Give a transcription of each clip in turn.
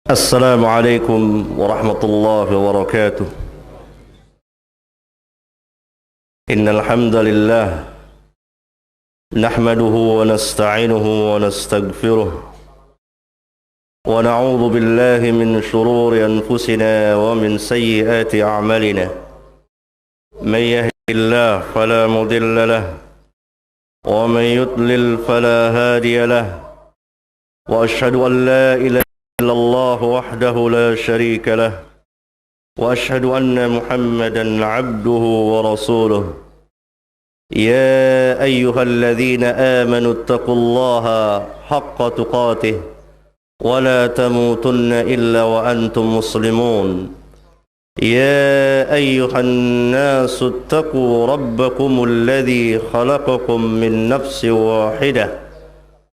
السلام عليكم ورحمة الله وبركاته. إن الحمد لله نحمده ونستعينه ونستغفره ونعوذ بالله من شرور أنفسنا ومن سيئات أعمالنا. من يهد الله فلا مضل له ومن يضلل فلا هادي له، وأشهد أن لا إله إلا الله وحده لا شريك له، وأشهد أن محمدا عبده ورسوله. يا أيها الذين آمنوا اتقوا الله حق تقاته ولا تموتن إلا وأنتم مسلمون. يا أيها الناس اتقوا ربكم الذي خلقكم من نفس واحدة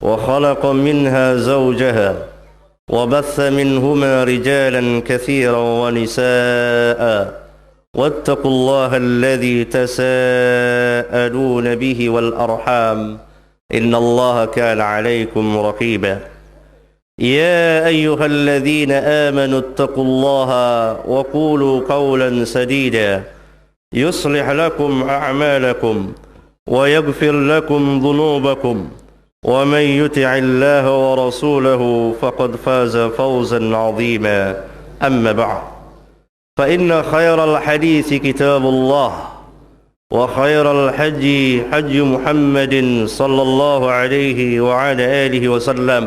وخلق منها زوجها وبث منهما رجالا كثيرا ونساء، واتقوا الله الذي تساءلون به والأرحام إن الله كان عليكم رقيبا. يا أيها الذين آمنوا اتقوا الله وقولوا قولا سديدا يصلح لكم أعمالكم ويغفر لكم ذنوبكم، ومن يطع الله ورسوله فقد فاز فوزا عظيما. أما بعد، فإن خير الحديث كتاب الله، وخير الحج حج محمد صلى الله عليه وعلى آله وسلم،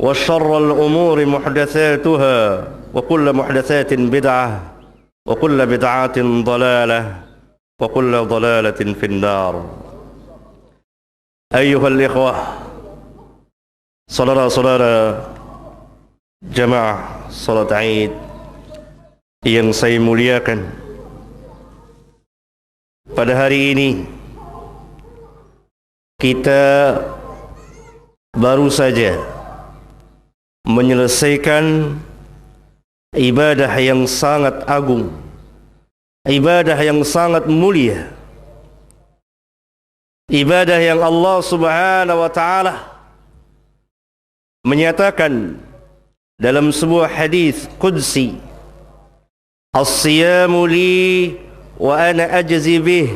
وشر الأمور محدثاتها، وكل محدثات بدعة، وكل بدعة ضلالة، وكل ضلالة في النار. Ayuhal ikhwah, saudara-saudara jamaah salat Id yang saya muliakan, pada hari ini kita baru saja menyelesaikan ibadah yang sangat agung, ibadah yang sangat mulia, ibadah yang Allah Subhanahu wa ta'ala menyatakan dalam sebuah hadis qudsi, as-siyamu li wa ana ajzi bih.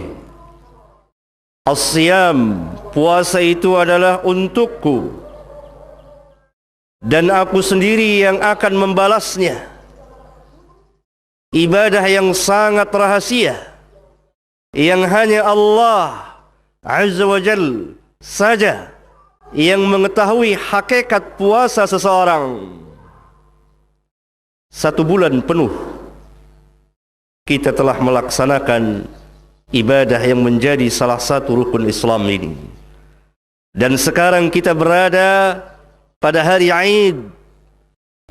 As-siyam, puasa itu adalah untukku dan aku sendiri yang akan membalasnya. Ibadah yang sangat rahasia yang hanya Allah Azza wa Jal saja yang mengetahui hakikat puasa seseorang. 1 bulan penuh kita telah melaksanakan ibadah yang menjadi salah satu rukun Islam ini. Dan sekarang kita berada pada hari Id,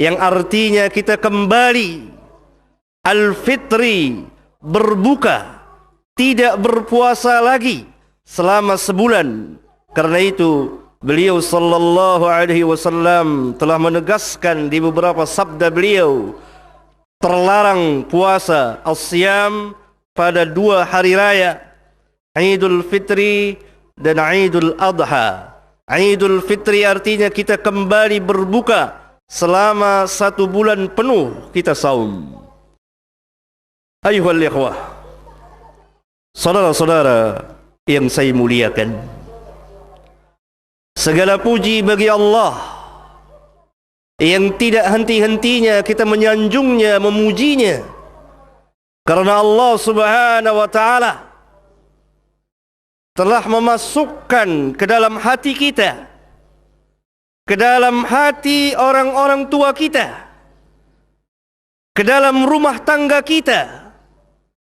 yang artinya kita kembali Al-Fitri, berbuka, tidak berpuasa lagi selama sebulan. Karena itu beliau sallallahu alaihi wasallam telah menegaskan di beberapa sabda beliau, terlarang puasa as-siyam pada 2 hari raya, Idul Fitri dan Idul Adha. Idul Fitri artinya kita kembali berbuka selama 1 bulan penuh kita saum. Ayuhal ikhwah, saudara-saudara yang saya muliakan, segala puji bagi Allah yang tidak henti-hentinya kita menyanjungnya, memujinya, karena Allah Subhanahu wa ta'ala telah memasukkan ke dalam hati kita, ke dalam hati orang-orang tua kita, ke dalam rumah tangga kita,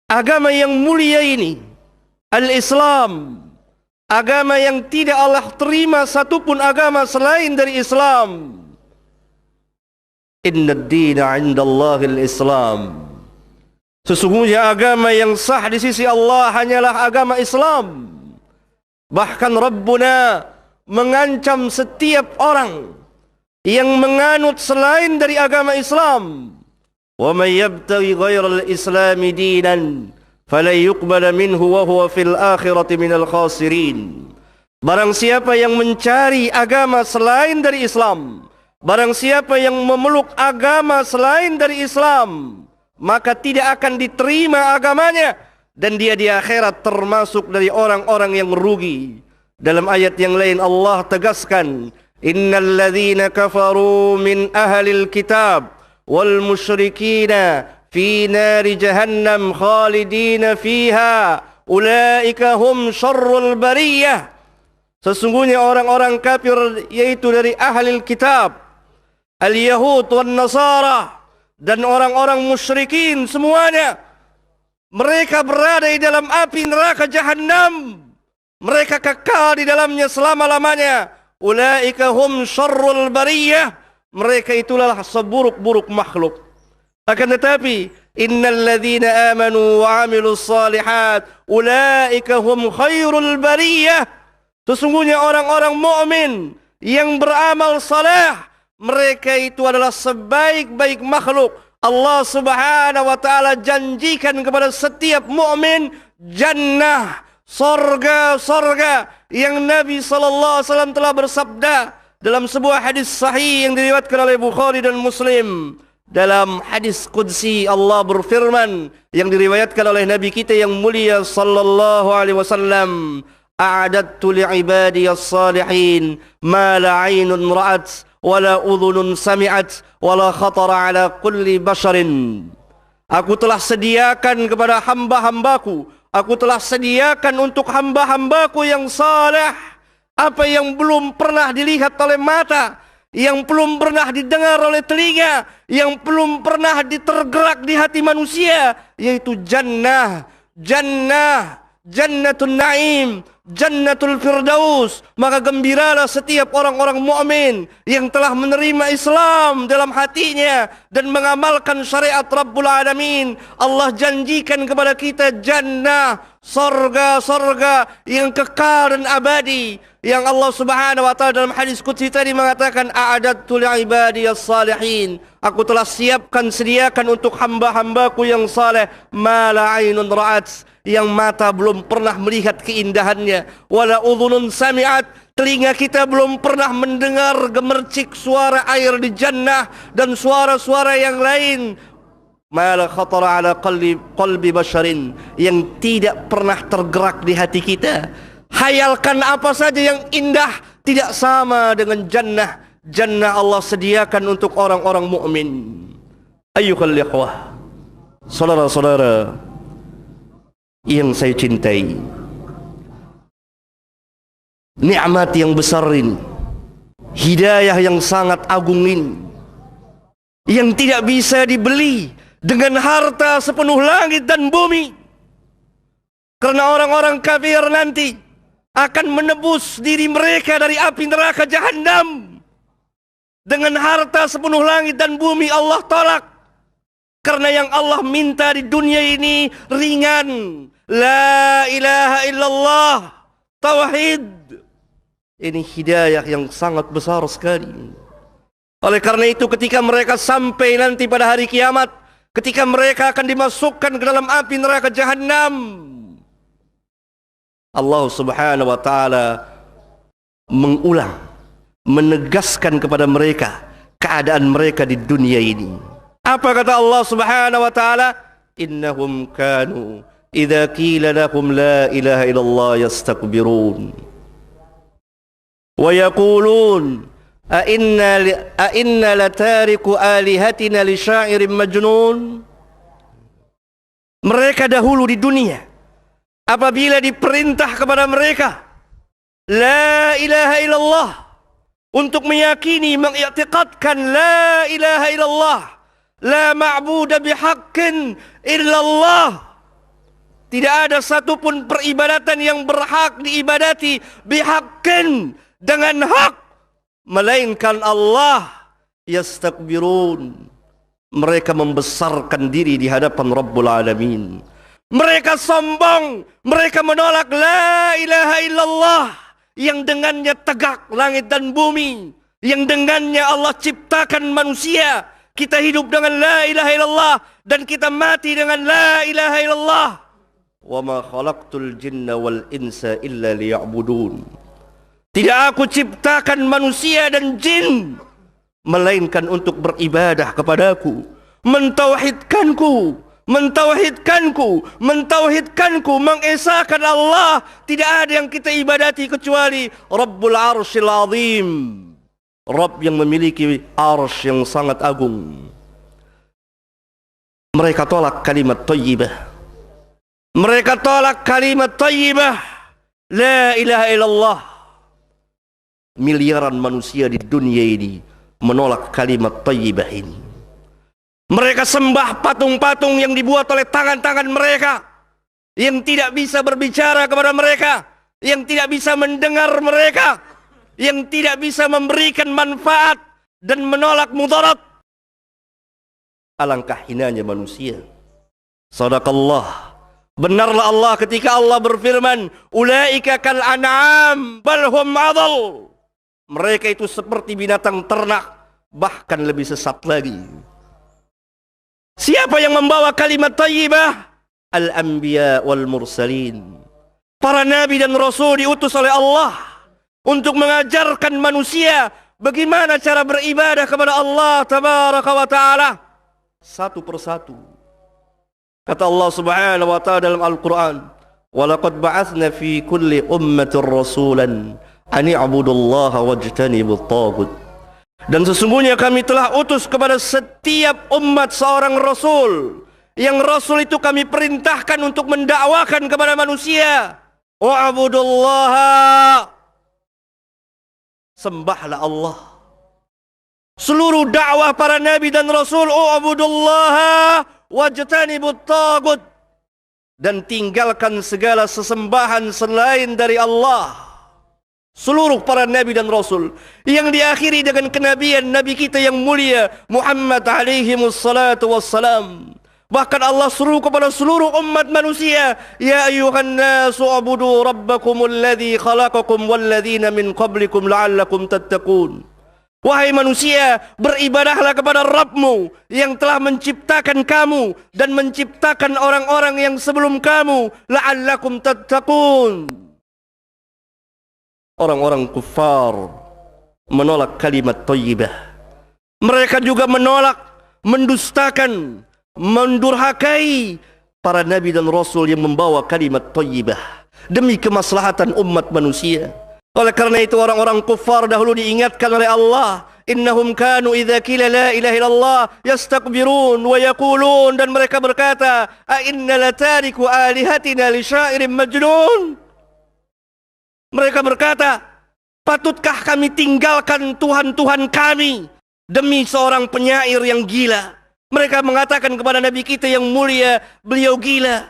agama yang mulia ini, Al-Islam, agama yang tidak Allah terima satupun agama selain dari Islam. Inna ad-dina 'indallahi al-Islam. Sesungguhnya agama yang sah di sisi Allah hanyalah agama Islam. Bahkan Rabbuna mengancam setiap orang yang menganut selain dari agama Islam. Wa may yabtaghi ghairal islami dinan fala yuqbala minhu wa huwa fil akhirati minal khasirin. Barang siapa yang mencari agama selain dari Islam, Barang siapa yang memeluk agama selain dari Islam, maka tidak akan diterima agamanya, dan dia di akhirat termasuk dari orang-orang yang rugi. Dalam ayat yang lain Allah tegaskan, innal ladzina kafaru min ahlil kitab wal musyrikina fi nari jahannam khalidina fiha ulaika hum syarrul bariyah. Sesungguhnya orang-orang kafir, yaitu dari ahlil kitab, al-Yahud wan Nasara, dan orang-orang musyrikin semuanya, mereka berada di dalam api neraka Jahannam. Mereka kekal di dalamnya selama-lamanya. Ulaika hum syarrul bariyah. Mereka itulah seburuk-buruk makhluk. Akan tetapi, innal ladzina amanu wa 'amilus shalihat ulaika hum khairul bariyah. Sesungguhnya orang-orang mukmin yang beramal saleh, mereka itu adalah sebaik-baik makhluk. Allah Subhanahu wa taala janjikan kepada setiap mukmin jannah, sorga yang Nabi sallallahu alaihi wasallam telah bersabda dalam sebuah hadis sahih yang diriwayatkan oleh Bukhari dan Muslim. Dalam hadis qudsi Allah berfirman yang diriwayatkan oleh Nabi kita yang mulia sallallahu alaihi wasallam, a'adattu li'ibadiyas salihin ma la 'ainun ra'at wala udhunun sami'at wala khatara ala kulli basharin. Aku telah sediakan kepada hamba-hambaku, aku telah sediakan untuk hamba-hambaku yang saleh apa yang belum pernah dilihat oleh mata, yang belum pernah didengar oleh telinga, yang belum pernah ditergerak di hati manusia, yaitu jannah, jannatul naim, jannatul firdaus. Maka gembiralah setiap orang-orang mukmin yang telah menerima Islam dalam hatinya dan mengamalkan syariat Rabbul Alamin. Allah janjikan kepada kita jannah, sorga yang kekal dan abadi, yang Allah Subhanahu wa taala dalam hadis qudsi tadi mengatakan, a'adattu li'ibadiyas salihin. Aku telah sediakan untuk hamba-hambaku yang saleh ma la 'ainun ra'at, yang mata belum pernah melihat keindahannya, wala udhunun sami'at, telinga kita belum pernah mendengar gemercik suara air di jannah dan suara-suara yang lain, ma la khatara ala qalbi basharin, yang tidak pernah tergerak di hati kita. Hayalkan apa saja yang indah tidak sama dengan jannah Allah sediakan untuk orang-orang mukmin. Ayyuhal ikhwah, saudara-saudara yang saya cintai, nikmat yang besar ini, hidayah yang sangat agung ini, yang tidak bisa dibeli dengan harta sepenuh langit dan bumi. Karena orang-orang kafir nanti akan menebus diri mereka dari api neraka Jahannam dengan harta sepenuh langit dan bumi. Allah tolak, karena yang Allah minta di dunia ini ringan, la ilaha illallah, tauhid. Ini hidayah yang sangat besar sekali. Oleh karena itu, ketika mereka sampai nanti pada hari kiamat, ketika mereka akan dimasukkan ke dalam api neraka Jahannam, Allah Subhanahu wa taala mengulang, menegaskan kepada mereka keadaan mereka di dunia ini. Apa kata Allah Subhanahu wa taala? Innahum kanu idza qila lahum la ilaha illallah yastakbirun wa yaqulun a inna latariku alihatina li sya'irin majnun. Mereka dahulu di dunia, apabila diperintah kepada mereka la ilaha illallah, untuk meyakini, mengiktikadkan la ilaha illallah, la ma'budu bihaqqin illallah, tidak ada satupun peribadatan yang berhak diibadati bihaqqin, dengan hak, melainkan Allah. Yastakbirun, mereka membesarkan diri di hadapan Rabbul Alamin. Mereka sombong, mereka menolak la ilaha illallah, yang dengannya tegak langit dan bumi, yang dengannya Allah ciptakan manusia. Kita hidup dengan la ilaha illallah dan kita mati dengan la ilaha illallah. Wa ma khalaqtul jinna wal insa illa liya'budun. Tidak aku ciptakan manusia dan jin melainkan untuk beribadah kepadaku, mentauhidkanku, mengesahkan Allah. Tidak ada yang kita ibadati kecuali Rabbul Arsyil Azim, Rabb yang memiliki arsy yang sangat agung. Mereka tolak kalimat thayyibah. Mereka tolak kalimat thayyibah, la ilaha illallah. Miliaran manusia di dunia ini menolak kalimat thayyibah ini. Mereka sembah patung-patung yang dibuat oleh tangan-tangan mereka, yang tidak bisa berbicara kepada mereka, yang tidak bisa mendengar mereka, yang tidak bisa memberikan manfaat dan menolak mudarat. Alangkah hinanya manusia. Sadaqallah. Benarlah Allah ketika Allah berfirman, ulaika kal an'am bal hum adall. Mereka itu seperti binatang ternak, bahkan lebih sesat lagi. Siapa yang membawa kalimat thayyibah? Al-anbiya wal mursalin. Para nabi dan rasul diutus oleh Allah untuk mengajarkan manusia bagaimana cara beribadah kepada Allah tabaraka wa ta'ala, satu persatu. Kata Allah subhanahu wa ta'ala dalam Al-Quran, وَلَقَدْ بَعَثْنَا فِي كُلِّ أُمَّةٍ رَسُولًا أَنِ اعْبُدُوا اللَّهَ وَاجْتَنِبُوا الطَّاغُوتَ. Dan sesungguhnya kami telah utus kepada setiap umat seorang rasul, yang rasul itu kami perintahkan untuk mendakwakan kepada manusia, wa'budullaha, sembahlah Allah. Seluruh dakwah para nabi dan rasul, wa'budullaha wajtanibut tagut, dan tinggalkan segala sesembahan selain dari Allah. Seluruh para nabi dan rasul yang diakhiri dengan kenabian nabi kita yang mulia Muhammad alaihi wassalatu wassalam. Bahkan Allah seru kepada seluruh umat manusia, ya ayuhan nasu ubudu rabbakumul ladzi khalaqakum wal ladzina min qablikum la'allakum tattaqun. Wahai manusia, beribadahlah kepada Rabbmu yang telah menciptakan kamu dan menciptakan orang-orang yang sebelum kamu, la'allakum tattaqun. Orang-orang kufar menolak kalimat thayyibah. Mereka juga menolak, mendustakan, mendurhakai para nabi dan rasul yang membawa kalimat thayyibah demi kemaslahatan umat manusia. Oleh karena itu orang-orang kufar dahulu diingatkan oleh Allah, innahum kanu idza qila la ilaha illallah yastakbirun wa yaqulun, dan mereka berkata, a inna latariku alihatina li syairin majnun. Mereka berkata, patutkah kami tinggalkan Tuhan-Tuhan kami demi seorang penyair yang gila? Mereka mengatakan kepada Nabi kita yang mulia, beliau gila.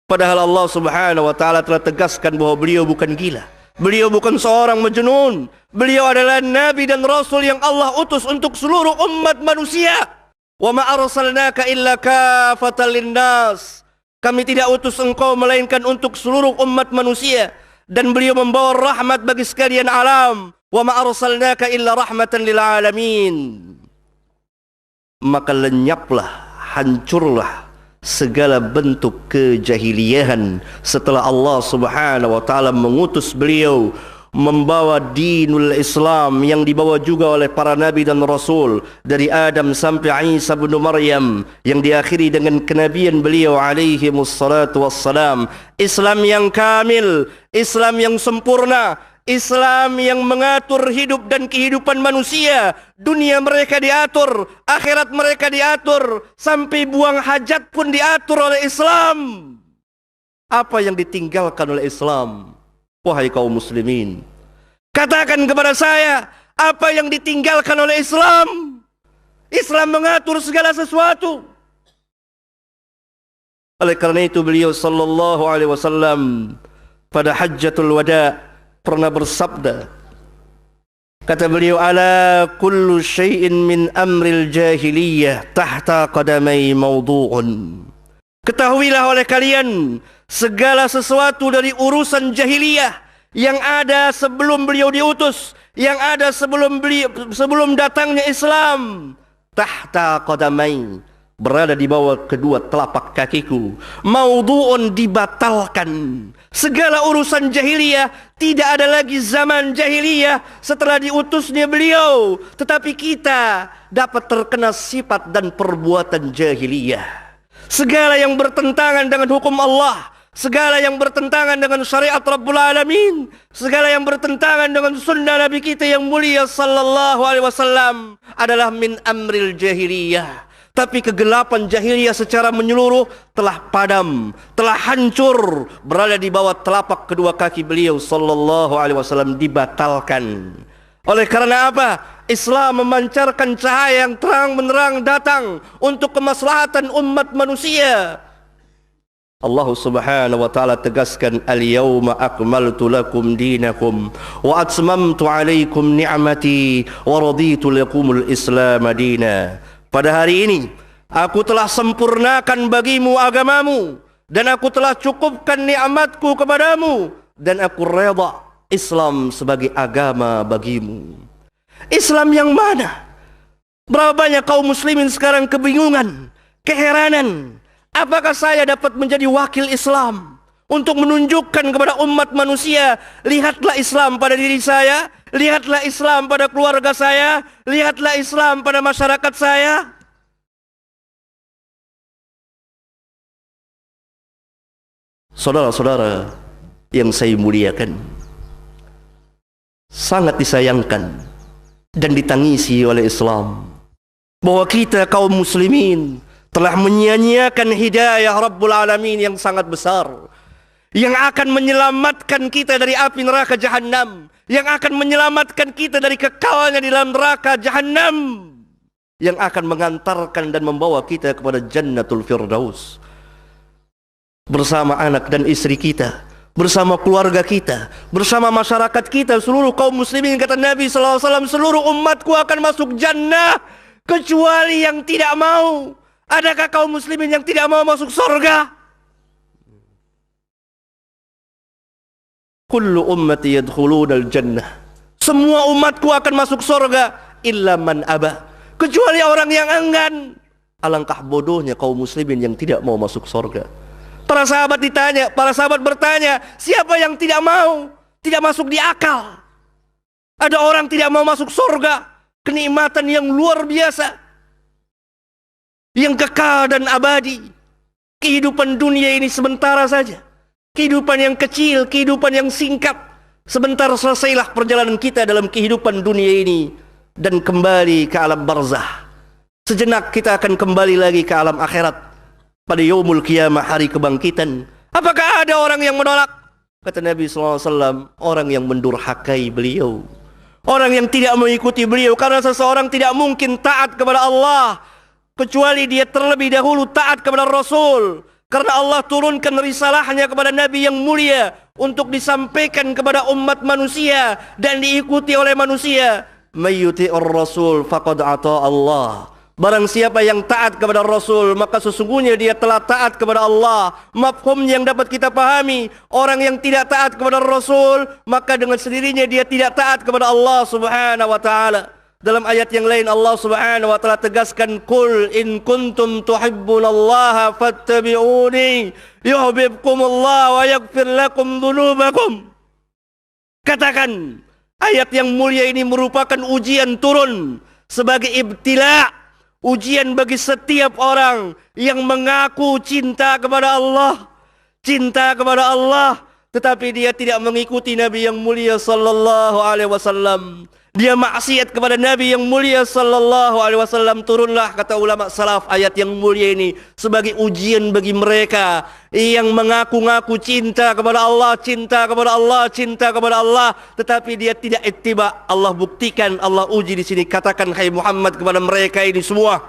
Padahal Allah subhanahu wa ta'ala telah tegaskan bahwa beliau bukan gila. Beliau bukan seorang majnun. Beliau adalah Nabi dan Rasul yang Allah utus untuk seluruh umat manusia. Wa ma arsalnaka illa kafatan linnas. Kami tidak utus engkau melainkan untuk seluruh umat manusia. Dan beliau membawa rahmat bagi sekalian alam. Wa ma arsalnaka illa rahmatan lil alamin. Maka lenyaplah, hancurlah segala bentuk kejahiliahan setelah Allah subhanahu wa ta'ala mengutus beliau membawa dinul Islam yang dibawa juga oleh para nabi dan rasul dari Adam sampai Isa bin Maryam, yang diakhiri dengan kenabian beliau alaihi wassalatu wassalam. Islam yang kamil, Islam yang sempurna, Islam yang mengatur hidup dan kehidupan manusia. Dunia mereka diatur, akhirat mereka diatur, sampai buang hajat pun diatur oleh Islam. Apa yang ditinggalkan oleh Islam? Wahai kaum muslimin, katakan kepada saya, apa yang ditinggalkan oleh Islam? Islam mengatur segala sesuatu. Oleh karena itu beliau sallallahu alaihi wasallam pada hajjatul wada pernah bersabda, kata beliau, ala kullu syai'in min amril jahiliyah tahta qadamai mawdu'un. Ketahuilah oleh kalian, segala sesuatu dari urusan jahiliyah yang ada sebelum beliau diutus, yang ada sebelum datangnya Islam, tahta qadamai, berada di bawah kedua telapak kakiku. Maudhu'un, dibatalkan. Segala urusan jahiliyah, tidak ada lagi zaman jahiliyah setelah diutusnya beliau. Tetapi kita dapat terkena sifat dan perbuatan jahiliyah. Segala yang bertentangan dengan hukum Allah, segala yang bertentangan dengan syariat Rabbul Alamin, segala yang bertentangan dengan sunnah Nabi kita yang mulia sallallahu alaihi wasallam adalah min amril jahiliyah. Tapi kegelapan jahiliyah secara menyeluruh telah padam, telah hancur, berada di bawah telapak kedua kaki beliau sallallahu alaihi wasallam, dibatalkan. Oleh karena apa? Islam memancarkan cahaya yang terang menerang datang untuk kemaslahatan umat manusia. Allah Subhanahu wa taala tegaskan, al-yauma akmaltu lakum dinakum wa atmamtu alaikum ni'mati wa raditu lakumul Islam madina. Pada hari ini aku telah sempurnakan bagimu agamamu, dan aku telah cukupkan nikmatku kepadamu, dan aku redha Islam sebagai agama bagimu. Islam yang mana? Berapa banyak kaum muslimin sekarang kebingungan, keheranan. Apakah saya dapat menjadi wakil Islam untuk menunjukkan kepada umat manusia, lihatlah Islam pada diri saya, lihatlah Islam pada keluarga saya, lihatlah Islam pada masyarakat saya. Saudara-saudara yang saya muliakan, sangat disayangkan dan ditangisi oleh Islam bahwa kita kaum muslimin telah menyia-nyiakan hidayah Rabbul Alamin yang sangat besar, yang akan menyelamatkan kita dari api neraka Jahannam, yang akan menyelamatkan kita dari kekalnya di dalam neraka Jahannam, yang akan mengantarkan dan membawa kita kepada Jannatul Firdaus bersama anak dan istri kita, bersama keluarga kita, bersama masyarakat kita, seluruh kaum muslimin. Kata Nabi sallallahu alaihi wasallam, seluruh umatku akan masuk jannah kecuali yang tidak mau. Adakah kaum muslimin yang tidak mau masuk surga? Kullu ummati yadkhulunal jannah. Semua umatku akan masuk surga illa man aba, kecuali orang yang enggan. Alangkah bodohnya kaum muslimin yang tidak mau masuk surga. Para sahabat ditanya, para sahabat bertanya, siapa yang tidak mau? Tidak masuk di akal. Ada orang tidak mau masuk surga, kenikmatan yang luar biasa, yang kekal dan abadi. Kehidupan dunia ini sementara saja, kehidupan yang kecil, kehidupan yang singkat. Sebentar selesailah perjalanan kita dalam kehidupan dunia ini dan kembali ke alam barzah. Sejenak kita akan kembali lagi ke alam akhirat pada yaumul qiyamah, hari kebangkitan. Apakah ada orang yang menolak? Kata Nabi SAW, orang yang mendurhakai beliau, orang yang tidak mengikuti beliau. Karena seseorang tidak mungkin taat kepada Allah kecuali dia terlebih dahulu taat kepada Rasul. Karena Allah turunkan risalahnya kepada Nabi yang mulia untuk disampaikan kepada umat manusia dan diikuti oleh manusia. Mayyuti'ur Rasul faqad ata Allah. Barang siapa yang taat kepada Rasul, maka sesungguhnya dia telah taat kepada Allah. Mafhum yang dapat kita pahami, orang yang tidak taat kepada Rasul, maka dengan sendirinya dia tidak taat kepada Allah Subhanahu wa taala. Dalam ayat yang lain Allah Subhanahu wa taala tegaskan, "Qul in kuntum tuhibbunallaha fattabi'uni yuhibbukumullah wa yaghfir lakum dzunubakum." Katakan, ayat yang mulia ini merupakan ujian turun sebagai ibtila, ujian bagi setiap orang yang mengaku cinta kepada Allah, tetapi dia tidak mengikuti Nabi yang mulia sallallahu alaihi wasallam. Dia maksiat kepada Nabi yang mulia sallallahu alaihi wasallam. Turunlah, kata ulama salaf, ayat yang mulia ini sebagai ujian bagi mereka yang mengaku-ngaku cinta kepada Allah, tetapi dia tidak ittiba. Allah buktikan, Allah uji di sini. Katakan hai Muhammad kepada mereka ini semua,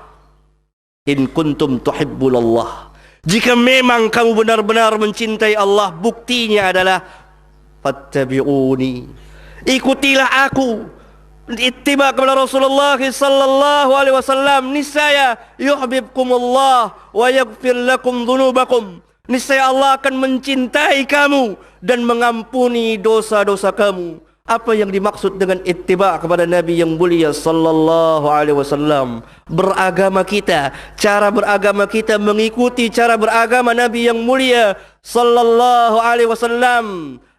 in kuntum tuhibbunallah, jika memang kamu benar-benar mencintai Allah, buktinya adalah fattabi'uni, ikutilah aku. Ittiba kepada Rasulullah sallallahu alaihi wasallam, niscaya yuhibbukumullah wa yaghfir lakum dzunubakum, niscaya Allah akan mencintai kamu dan mengampuni dosa-dosa kamu. Apa yang dimaksud dengan ittiba kepada Nabi yang mulia sallallahu alaihi wasallam? Beragama kita, cara beragama kita mengikuti cara beragama Nabi yang mulia sallallahu alaihi wasallam.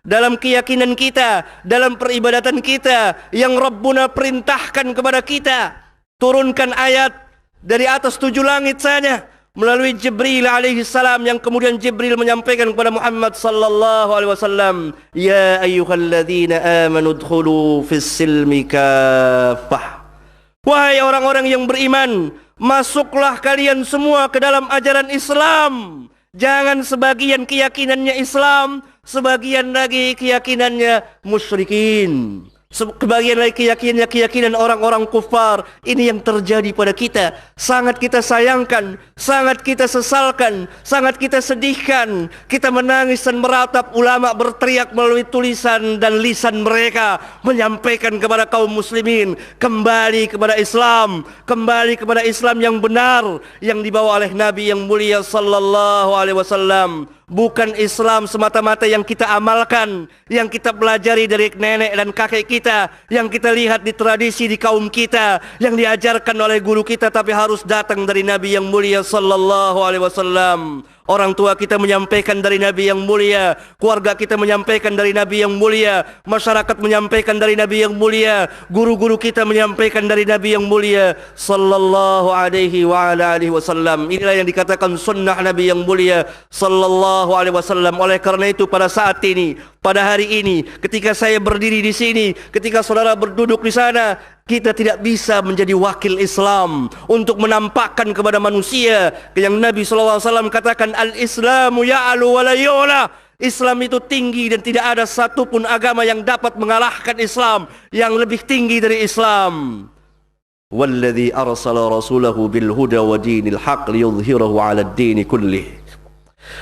Dalam keyakinan kita, dalam peribadatan kita yang Rabbuna perintahkan kepada kita, turunkan ayat dari atas 7 langit saja melalui Jibril alaihi salam, yang kemudian Jibril menyampaikan kepada Muhammad sallallahu alaihi wasallam, ya ayyuhalladzina amanu udkhulu fis silmi kaffah. Wahai orang-orang yang beriman, masuklah kalian semua ke dalam ajaran Islam. Jangan sebagian keyakinannya Islam, sebagian lagi keyakinannya musyrikin, sebagian lagi keyakinan orang-orang kufar. Ini yang terjadi pada kita. Sangat kita sayangkan, sangat kita sesalkan, sangat kita sedihkan. Kita menangis dan meratap ulama berteriak melalui tulisan dan lisan mereka, menyampaikan kepada kaum muslimin, kembali kepada Islam, kembali kepada Islam yang benar, yang dibawa oleh Nabi yang mulia sallallahu alaihi wasallam. Bukan Islam semata-mata yang kita amalkan, yang kita pelajari dari nenek dan kakek kita, yang kita lihat di tradisi di kaum kita, yang diajarkan oleh guru kita, tapi harus datang dari Nabi yang mulia sallallahu alaihi wasallam. Orang tua kita menyampaikan dari Nabi yang mulia, keluarga kita menyampaikan dari Nabi yang mulia, masyarakat menyampaikan dari Nabi yang mulia, guru-guru kita menyampaikan dari Nabi yang mulia sallallahu alaihi wa ala alihi wasallam. Inilah yang dikatakan sunnah Nabi yang mulia sallallahu alaihi wasallam. Oleh karena itu pada saat ini, pada hari ini, ketika saya berdiri di sini, ketika saudara berduduk di sana, kita tidak bisa menjadi wakil Islam untuk menampakkan kepada manusia yang Nabi SAW katakan, al-Islamu ya'alu wa la yu'la. Islam itu tinggi dan tidak ada satupun agama yang dapat mengalahkan Islam yang lebih tinggi dari Islam. Walladhi arsala rasulahu bil huda wa dinil haq liyudhhirahu 'ala ad-din kullih.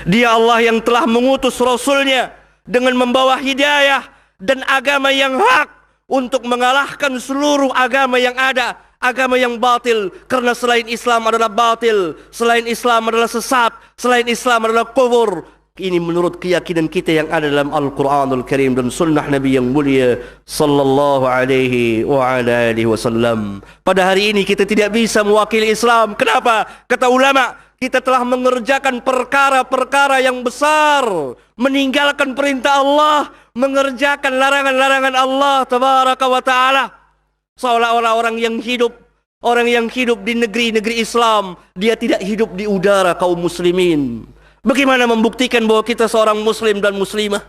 Dia Allah yang telah mengutus Rasulnya dengan membawa hidayah dan agama yang hak untuk mengalahkan seluruh agama yang ada, agama yang batil. Karena selain Islam adalah batil, selain Islam adalah sesat, selain Islam adalah kufur. Ini menurut keyakinan kita yang ada dalam Al-Quranul Karim dan sunnah Nabi yang mulia sallallahu alaihi wa ala alihi wasallam. Pada hari ini kita tidak bisa mewakili Islam. Kenapa? Kata ulama, kita telah mengerjakan perkara-perkara yang besar, meninggalkan perintah Allah, mengerjakan larangan-larangan Allah tabaraka wa ta'ala. Seolah-olah orang yang hidup di negeri-negeri Islam, dia tidak hidup di udara kaum muslimin. Bagaimana membuktikan bahwa kita seorang muslim dan muslimah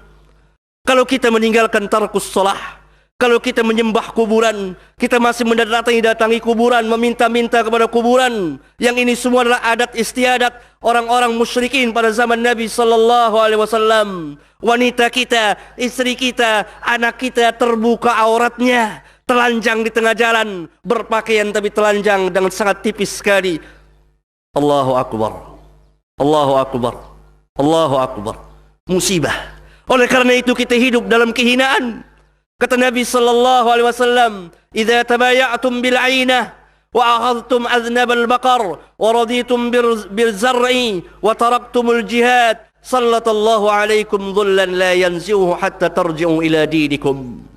kalau kita meninggalkan tarkus shalah? Kalau kita menyembah kuburan, kita masih mendatangi kuburan, meminta-minta kepada kuburan. Yang ini semua adalah adat istiadat orang-orang musyrikin pada zaman Nabi sallallahu alaihi wasallam. Wanita kita, istri kita, anak kita terbuka auratnya, telanjang di tengah jalan, berpakaian tapi telanjang dengan sangat tipis sekali. Allahu akbar. Allahu akbar. Allahu akbar. Musibah. Oleh karena itu kita hidup dalam kehinaan. Kata Nabi sallallahu alaihi wasallam, "Idza tabaya'tum bil 'ainah wa akhadhtum adhnab al baqar wa raditum bil zar'i wa taraktumul jihad, sallallahu alaikum dhullan la yanzihu hatta tarji'u ila dinikum."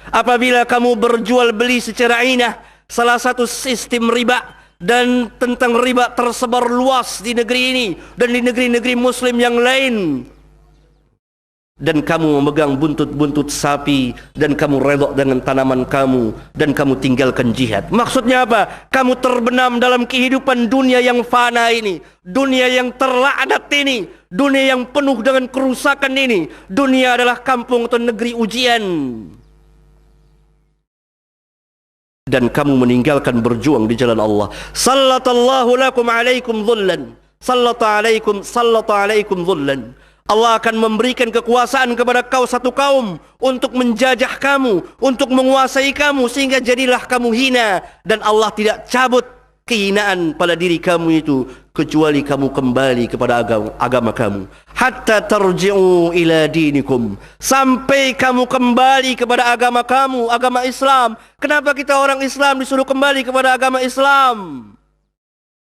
Apabila kamu berjual beli secara ainah, salah satu sistem riba, dan tentang riba tersebar luas di negeri ini dan di negeri-negeri muslim yang lain, dan kamu memegang buntut-buntut sapi, dan kamu redha dengan tanaman kamu, dan kamu tinggalkan jihad. Maksudnya apa? Kamu terbenam dalam kehidupan dunia yang fana ini, dunia yang terlaknat ini, dunia yang penuh dengan kerusakan ini. Dunia adalah kampung atau negeri ujian, dan kamu meninggalkan berjuang di jalan Allah. Sallallahu lakum alaikum dhullan, sallata alaikum dhullan. Allah akan memberikan kekuasaan kepada kau satu kaum untuk menjajah kamu, untuk menguasai kamu, sehingga jadilah kamu hina. Dan Allah tidak cabut kehinaan pada diri kamu itu kecuali kamu kembali kepada agama kamu. Hatta tarji'u ila dinikum, sampai kamu kembali kepada agama kamu, agama Islam. Kenapa kita orang Islam disuruh kembali kepada agama Islam?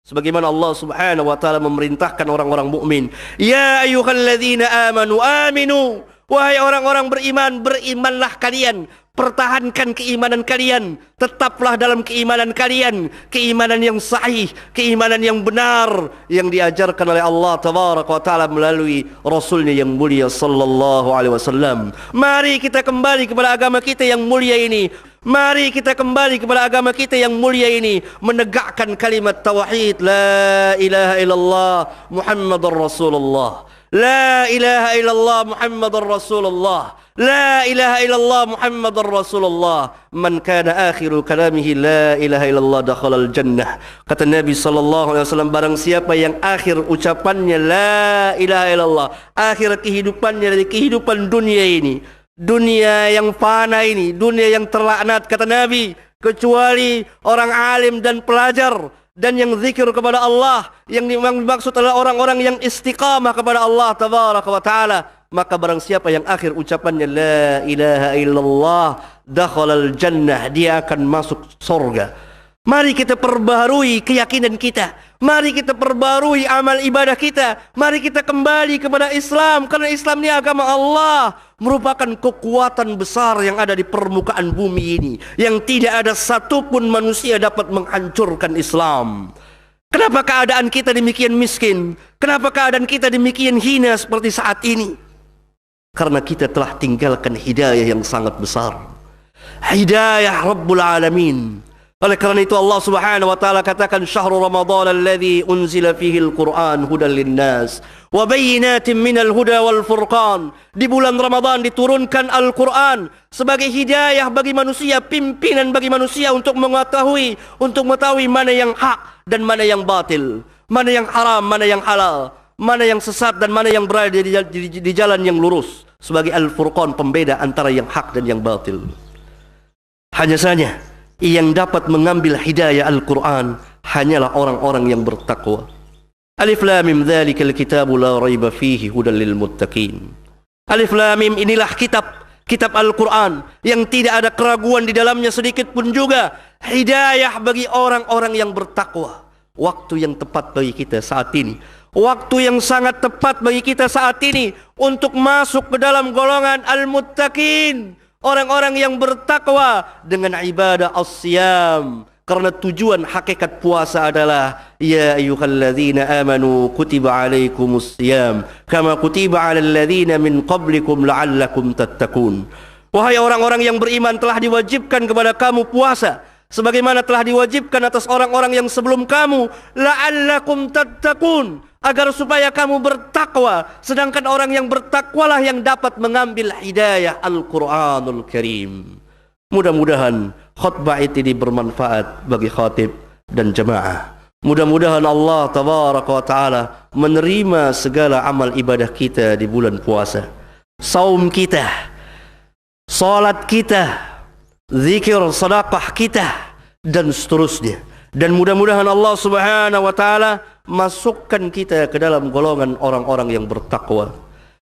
Sebagaimana Allah subhanahu wa ta'ala memerintahkan orang-orang mukmin, ya ayyuhalladzina amanu aminu, wahai orang-orang beriman, berimanlah kalian, Pertahankan keimanan kalian. Tetaplah dalam keimanan kalian. Keimanan yang sahih, keimanan yang benar, yang diajarkan oleh Allah Tabaraka wa Ta'ala melalui Rasulnya yang mulia sallallahu alaihi wasallam. Mari kita kembali kepada agama kita yang mulia ini. Mari kita kembali kepada agama kita yang mulia ini, menegakkan kalimat tauhid, la ilaha illallah Muhammadur Rasulullah. La ilaha illallah Muhammadur Rasulullah. La ilaha illallah Muhammadur Rasulullah. Man kana akhiru kalamihi la ilaha illallah dakhalal jannah. Kata Nabi sallallahu alaihi wasallam, barang siapa yang akhir ucapannya la ilaha illallah, akhir kehidupannya dari kehidupan dunia ini, dunia yang fana ini, dunia yang terlaknat, kata Nabi, kecuali orang alim dan pelajar dan yang zikir kepada Allah, yang dimaksud adalah orang-orang yang istiqamah kepada Allah Tabaraka wa Ta'ala. Maka barang siapa yang akhir ucapannya la ilaha illallah dakhalal jannah, dia akan masuk surga. Mari kita perbaharui keyakinan kita. Mari kita perbaharui amal ibadah kita. Mari kita kembali kepada Islam, karena Islam ini agama Allah, merupakan kekuatan besar yang ada di permukaan bumi ini, yang tidak ada satupun manusia dapat menghancurkan Islam. Kenapa keadaan kita demikian miskin? Kenapa keadaan kita demikian hina seperti saat ini? Karena kita telah tinggalkan hidayah yang sangat besar, hidayah Rabbul Alamin. Oleh kerana itu Allah Subhanahu wa taala katakan, syahrul Ramadan alladzi unzila fihi al-Qur'an hudan linnas wa bayyinatin minal huda wal furqan. Di bulan Ramadan diturunkan Al-Qur'an sebagai hidayah bagi manusia, pimpinan bagi manusia untuk mengetahui mana yang hak dan mana yang batil, mana yang haram, mana yang halal, mana yang sesat dan mana yang berada di jalan yang lurus, sebagai Al-Furqan, pembeda antara yang hak dan yang batil. Hanya saja yang dapat mengambil hidayah Al-Quran hanyalah orang-orang yang bertakwa. Alif Lam Mim, dzalikal kitabu la raiba fihi hudan lil muttaqin. Alif Lam Mim, inilah kitab Al-Quran yang tidak ada keraguan di dalamnya sedikit pun juga. Hidayah bagi orang-orang yang bertakwa. Waktu yang tepat bagi kita saat ini, waktu yang sangat tepat bagi kita saat ini untuk masuk ke dalam golongan Al-Muttaqin, orang-orang yang bertakwa dengan ibadah as-siyam. Karena tujuan hakikat puasa adalah ya ayyuhalladzina amanu kutiba alaikumus siyam kama kutiba alal ladzina min qablikum la'allakum tattaqun. Wahai orang-orang yang beriman, telah diwajibkan kepada kamu puasa sebagaimana telah diwajibkan atas orang-orang yang sebelum kamu, la'allakum tattaqun, agar supaya kamu bertakwa. Sedangkan orang yang bertakwalah yang dapat mengambil hidayah Al-Quranul Karim. Mudah-mudahan khutbah ini bermanfaat bagi khatib dan jemaah. Mudah-mudahan Allah Tabaraka wa Ta'ala menerima segala amal ibadah kita di bulan puasa, saum kita, salat kita, zikir, sedekah kita, dan seterusnya. Dan mudah-mudahan Allah Subhanahu wa Ta'ala masukkan kita ke dalam golongan orang-orang yang bertakwa.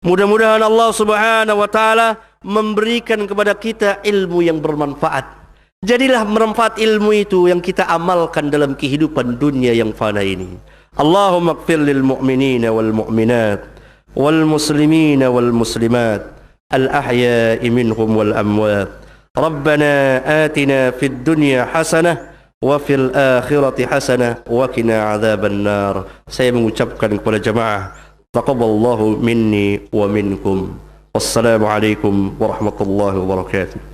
Mudah-mudahan Allah Subhanahu wa Ta'ala memberikan kepada kita ilmu yang bermanfaat. Jadilah bermanfaat ilmu itu yang kita amalkan dalam kehidupan dunia yang fana ini. Allahumma ighfir lil mu'minina wal mu'minat wal muslimina wal muslimat al ahya'i minhum wal amwat. Rabbana atina fid dunya hasanah wa fil akhirati hasanah wa qina adzaban nar. Saya mengucapkan kepada jemaah, taqabbalallahu minni wa minkum. Wassalamualaikum warahmatullahi wabarakatuh.